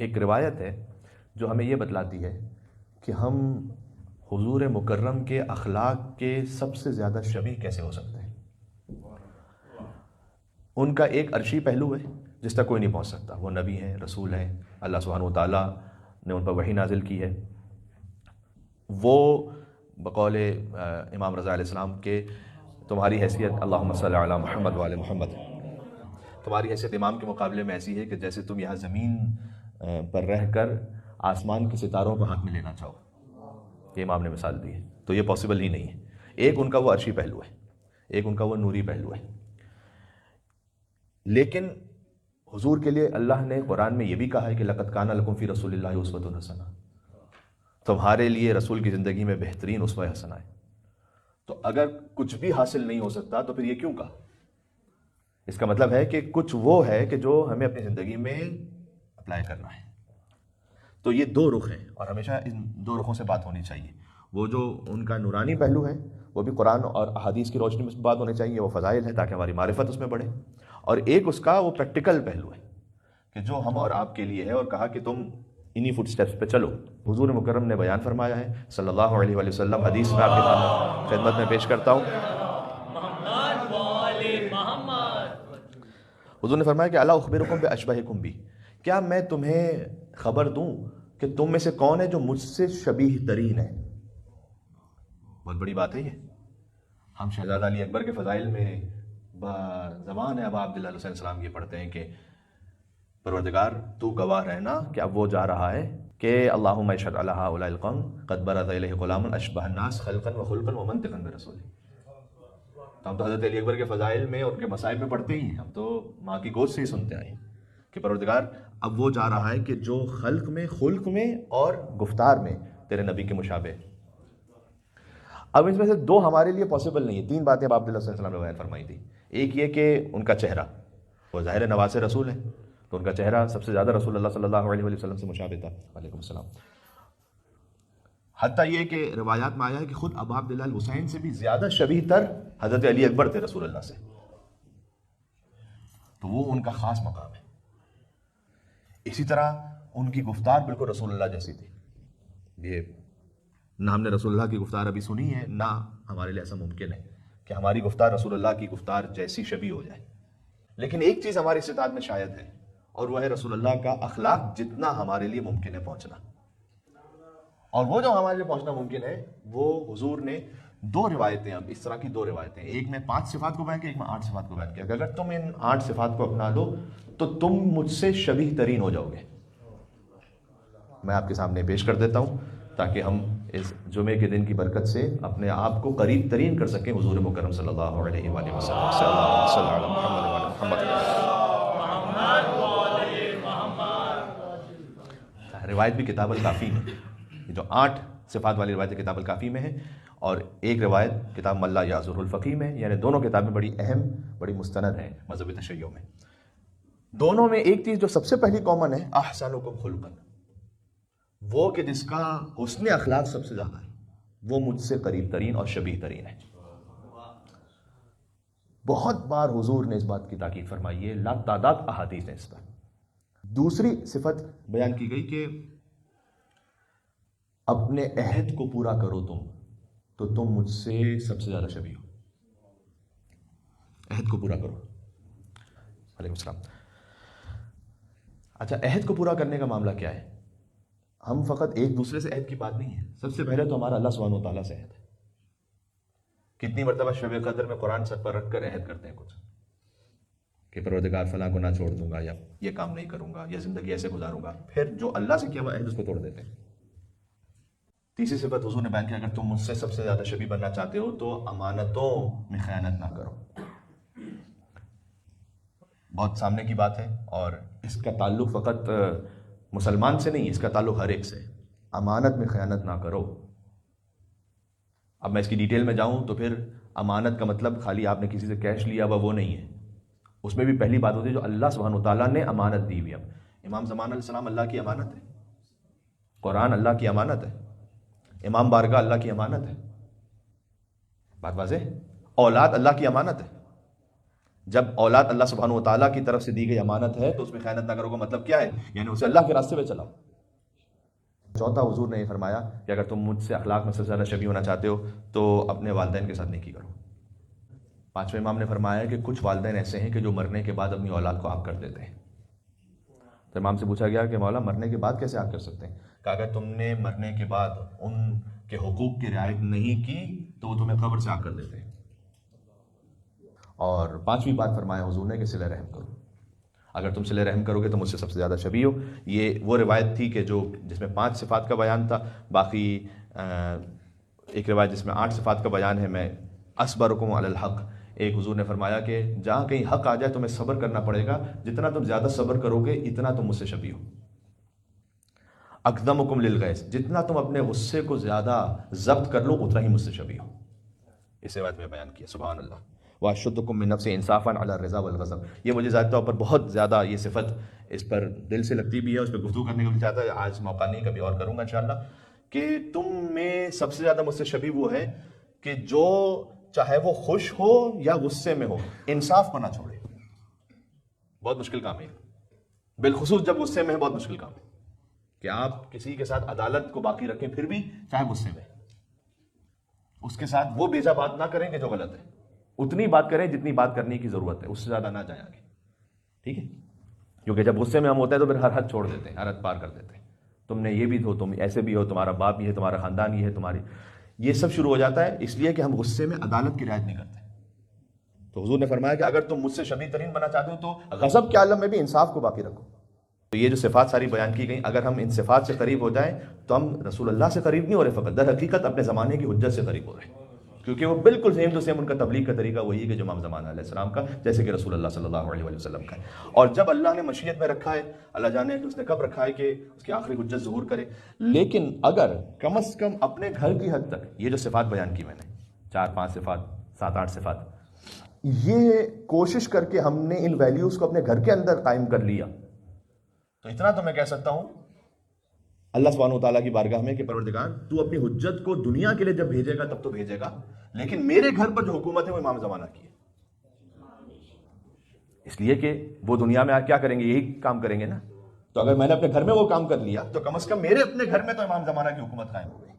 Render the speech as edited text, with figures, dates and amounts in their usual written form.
ایک روایت ہے جو ہمیں یہ بتلاتی ہے کہ ہم حضور مکرم کے اخلاق کے سب سے زیادہ شبیہ کیسے ہو سکتے ہیں۔ ان کا ایک عرشی پہلو ہے جس تک کوئی نہیں پہنچ سکتا، وہ نبی ہیں، رسول ہیں، اللہ سبحانہ و تعالیٰ نے ان پر وحی نازل کی ہے۔ وہ بقول امام رضا علیہ السلام کے تمہاری حیثیت اللہم صلی علی محمد وعلی محمد، تمہاری حیثیت امام کے مقابلے میں ایسی ہے کہ جیسے تم یہاں زمین پر رہ کر آسمان کے ستاروں کو ہاتھ میں لینا چاہو، یہ امام نے مثال دی ہے۔ تو یہ پاسبل ہی نہیں ہے۔ ایک ان کا وہ عرشی پہلو ہے، ایک ان کا وہ نوری پہلو ہے، لیکن حضور کے لیے اللہ نے قرآن میں یہ بھی کہا ہے کہ لقد کان لکم فی رسول اللہ اسوۃ حسنہ، تمہارے لیے رسول کی زندگی میں بہترین اسوہ حسنہ ہے۔ تو اگر کچھ بھی حاصل نہیں ہو سکتا تو پھر یہ کیوں کہا؟ اس کا مطلب ہے کہ کچھ وہ ہے کہ جو ہمیں اپنی زندگی میں اپلائی کرنا ہے۔ تو یہ دو رخ ہیں اور ہمیشہ ان دو رخوں سے بات ہونی چاہیے۔ وہ جو ان کا نورانی پہلو ہے وہ بھی قرآن اور احادیث کی روشنی میں بات ہونی چاہیے، وہ فضائل ہے تاکہ ہماری معرفت اس میں بڑھے، اور ایک اس کا وہ پریکٹیکل پہلو ہے کہ جو ہم اور آپ کے لیے ہے، اور کہا کہ تم انہی فٹ سٹیپس پہ چلو۔ حضور مکرم نے بیان فرمایا ہے صلی اللہ علیہ وآلہ وسلم، حدیث میں آپ کی خدمت میں پیش کرتا ہوں۔ حضور نے فرمایا کہ الا اخبرکم باشبہکم بی، کیا میں تمہیں خبر دوں کہ تم میں سے کون ہے جو مجھ سے شبیہ ترین ہے۔ بہت بڑی بات ہے یہ۔ ہم شہزادہ علی اکبر کے فضائل میں زبان ہے ابا عبداللہ علیہ السلام یہ پڑھتے ہیں کہ پروردگار تو گواہ رہنا کہ اب وہ جا رہا ہے کہ اللہم اشہد علی ہؤلاء القوم قد برز الیہ غلام اشبہ الناس خلقا وخلقا ومنطقا برسولہ۔ تو ہم تو حضرت علی اکبر کے فضائل میں اور ان کے مصائب میں پڑھتے ہی ہیں، ہم تو ماں کی گود سے ہی سنتے آئے ہیں کہ پروردگار اب وہ جا رہا ہے کہ جو خلق میں، خلق میں اور گفتار میں تیرے نبی کے مشابہ۔ اب اس میں سے دو ہمارے لیے پاسبل نہیں ہے۔ تین باتیں اب عبداللہ صلی اللہ علیہ وسلم نے بیان فرمائی تھی۔ ایک یہ کہ ان کا چہرہ، وہ ظاہر نواز رسول ہے تو ان کا چہرہ سب سے زیادہ رسول اللہ صلی اللہ علیہ وسلم سے مشابہ تھا، وعلیکم السلام۔ حتیٰ یہ کہ روایات میں آیا ہے کہ خود ابا عبداللہ الحسین سے بھی زیادہ شبیہ تر حضرت علی اکبر تھے رسول اللہ سے، تو وہ ان کا خاص مقام ہے۔ اسی طرح ان کی گفتار بالکل رسول اللہ جیسی تھی۔ یہ نہ ہم نے رسول اللہ کی گفتار ابھی سنی ہے، نہ ہمارے لیے ایسا ممکن ہے کہ ہماری گفتار رسول اللہ کی گفتار جیسی شبیہ ہو جائے۔ لیکن ایک چیز ہماری استطاعت میں شاید ہے، اور وہ ہے رسول اللہ کا اخلاق جتنا ہمارے لیے ممکن ہے پہنچنا۔ اور وہ جو ہمارے لیے پہنچنا ممکن ہے وہ حضور نے دو روایتیں، اب اس طرح کی دو روایتیں، ایک میں 5 صفات کو بیان کیا، ایک میں 8 صفات کو بیان کیا، کہ اگر تم ان 8 صفات کو اپنا لو تو تم مجھ سے شبیہ ترین ہو جاؤ گے۔ میں آپ کے سامنے پیش کر دیتا ہوں تاکہ ہم اس جمعے کے دن کی برکت سے اپنے آپ کو قریب ترین کر سکیں حضور مکرم صلی اللہ علیہ وآلہ وسلم۔ صلی اللہ علیہ محمد وعلی محمد۔ روایت بھی کتاب الکافی میں، یہ جو 8 صفات والی روایت کتاب الکافی میں ہے، اور ایک روایت کتاب من لا یعذر الفقیہ میں، یعنی دونوں کتابیں بڑی اہم، بڑی مستند ہیں مذہب تشیع میں۔ دونوں میں ایک چیز جو سب سے پہلی کامن ہے، احسنکم خلقا، وہ کہ جس کا حسن اخلاق سب سے زیادہ ہے وہ مجھ سے قریب ترین اور شبیہ ترین ہے۔ بہت بار حضور نے اس بات کی تاکید فرمائی ہے، لا تعداد احادیث ہیں اس پر۔ دوسری صفت بیان کی گئی کہ اپنے عہد کو پورا کرو تم تو تم مجھ سے سب سے زیادہ شبیہ ہو۔ عہد کو پورا کرو۔ علیکم السلام۔ اچھا، عہد کو پورا کرنے کا معاملہ کیا ہے؟ ہم فقط ایک دوسرے سے عہد کی بات نہیں ہے، سب سے پہلے تو ہمارا اللہ سبحانہ و تعالیٰ سے عہد ہے۔ کتنی مرتبہ شب قدر میں قرآن سر پر رکھ کر عہد کرتے ہیں کچھ کہ پروردگار فلاں گناہ چھوڑ دوں گا، یا یہ کام نہیں کروں گا، یا زندگی ایسے گزاروں گا، پھر جو اللہ سے کیا ہوا عہد اس کو توڑ دیتے ہیں۔ تیسری صفت حضور نے بیان کیا، اگر تم مجھ سے سب سے زیادہ شبیہ بننا چاہتے ہو تو امانتوں میں خیانت نہ کرو۔ بہت سامنے کی بات ہے، اور اس کا تعلق فقط مسلمان سے نہیں، اس کا تعلق ہر ایک سے۔ امانت میں خیانت نہ کرو۔ اب میں اس کی ڈیٹیل میں جاؤں تو پھر امانت کا مطلب خالی آپ نے کسی سے کیش لیا ہوا وہ نہیں ہے، اس میں بھی پہلی بات ہوتی ہے جو اللہ سبحانہ و تعالیٰ نے امانت دی ہوئی۔ اب امام زمان علیہ السلام اللہ کی امانت ہے، قرآن اللہ کی امانت ہے، امام بارگاہ اللہ کی امانت ہے، بات واضح؟ اولاد اللہ کی امانت ہے، جب اولاد اللہ سبحانہ و تعالیٰ کی طرف سے دی گئی امانت ہے تو اس میں خیانت نہ کرو کا مطلب کیا ہے؟ یعنی اسے اللہ کے راستے پہ چلاؤ۔ چوتھا حضور نے یہ فرمایا کہ اگر تم مجھ سے اخلاق میں سب سے زیادہ شبیہ ہونا چاہتے ہو تو اپنے والدین کے ساتھ نیکی کرو۔ پانچویں امام نے فرمایا کہ کچھ والدین ایسے ہیں کہ جو مرنے کے بعد اپنی اولاد کو آگ کر دیتے ہیں۔ تو امام سے پوچھا گیا کہ مولا مرنے کے بعد کیسے آگ کر سکتے ہیں؟ کہ اگر تم نے مرنے کے بعد ان کے حقوق کی رعایت نہیں کی تو وہ تمہیں قبر سے آگ کر دیتے ہیں۔ اور پانچویں بات فرمایا حضور نے کہ صلہ رحم کرو، اگر تم صلہ رحم کرو گے تو مجھ سے سب سے زیادہ شبیہ ہو۔ یہ وہ روایت تھی کہ جس میں 5 صفات کا بیان تھا، باقی ایک روایت جس میں 8 صفات کا بیان ہے، میں اصبرکم علی الحق۔ ایک حضور نے فرمایا کہ جہاں کہیں حق آ جائے تمہیں صبر کرنا پڑے گا، جتنا تم زیادہ صبر کرو گے اتنا تم مجھ سے شبیہ ہو۔ اقدمکم للغیظ، جتنا تم اپنے غصے کو زیادہ ضبط کر لو اتنا ہی مجھ سے شبیہ ہو۔ اس روایت میں بیان کیا، سبحان اللہ۔ واشدکم من نفس انصافا علی الرضا والغضب، یہ مجھے ذاتی طور پر بہت زیادہ یہ صفت اس پر دل سے لگتی بھی ہے، اس پہ گفتگو کرنے کو بھی چاہتا ہے، آج موقع نہیں، کبھی اور کروں گا انشاءاللہ، کہ تم میں سب سے زیادہ مجھ سے شبیہ وہ ہے کہ جو چاہے وہ خوش ہو یا غصے میں ہو انصاف کو نہ چھوڑے۔ بہت مشکل کام ہے، بالخصوص جب غصے میں ہے، بہت مشکل کام ہے کہ آپ کسی کے ساتھ عدالت کو باقی رکھیں پھر بھی چاہے غصے میں، اس کے ساتھ وہ بیجا بات نہ کریں کہ جو غلط ہے، اتنی بات کریں جتنی بات کرنے کی ضرورت ہے، اس سے زیادہ نہ جائیں آگے، ٹھیک ہے؟ کیونکہ جب غصے میں ہم ہوتے ہیں تو پھر ہر حد چھوڑ دیتے ہیں، ہر حد پار کر دیتے ہیں، تم نے یہ بھی ہو، تم ایسے بھی ہو، تمہارا باپ یہ ہے، تمہارا خاندان یہ ہے، تمہاری یہ سب شروع ہو جاتا ہے، اس لیے کہ ہم غصے میں عدالت کی رعایت نہیں کرتے۔ تو حضور نے فرمایا کہ اگر تم مجھ سے شبیہ ترین بننا چاہتے ہو تو غضب کے عالم میں بھی انصاف کو باقی رکھو۔ تو یہ جو صفات ساری بیان کی گئیں، اگر ہم ان صفات سے قریب ہو جائیں تو ہم رسول اللہ سے قریب نہیں ہو رہے فقط، در حقیقت اپنے زمانے کی حجت سے قریب ہو رہے ہیں، کیونکہ وہ بالکل سیم ٹو سیم ان کا تبلیغ کا طریقہ وہی ہے کہ جو امام زمانہ علیہ السلام کا، جیسے کہ رسول اللہ صلی اللہ علیہ وسلم کا ہے۔ اور جب اللہ نے مشیت میں رکھا ہے، اللہ جانے کہ اس نے کب رکھا ہے کہ اس کی آخری حجت ظہور کرے، لیکن اگر کم از کم اپنے گھر کی حد تک یہ جو صفات بیان کی میں نے 4-5 صفات 7-8 صفات، یہ کوشش کر کے ہم نے ان ویلیوز کو اپنے گھر کے اندر قائم کر لیا تو اتنا تو میں کہہ سکتا ہوں اللہ سبحانہ و تعالیٰ کی بارگاہ میں کہ پروردگار تو اپنی حجت کو دنیا کے لیے جب بھیجے گا تب تو بھیجے گا، لیکن میرے گھر پر جو حکومت ہے وہ امام زمانہ کی ہے، اس لیے کہ وہ دنیا میں کیا کریں گے، یہی کام کریں گے نا۔ تو اگر میں نے اپنے گھر میں وہ کام کر لیا تو کم از کم میرے اپنے گھر میں تو امام زمانہ کی حکومت قائم ہو گئی۔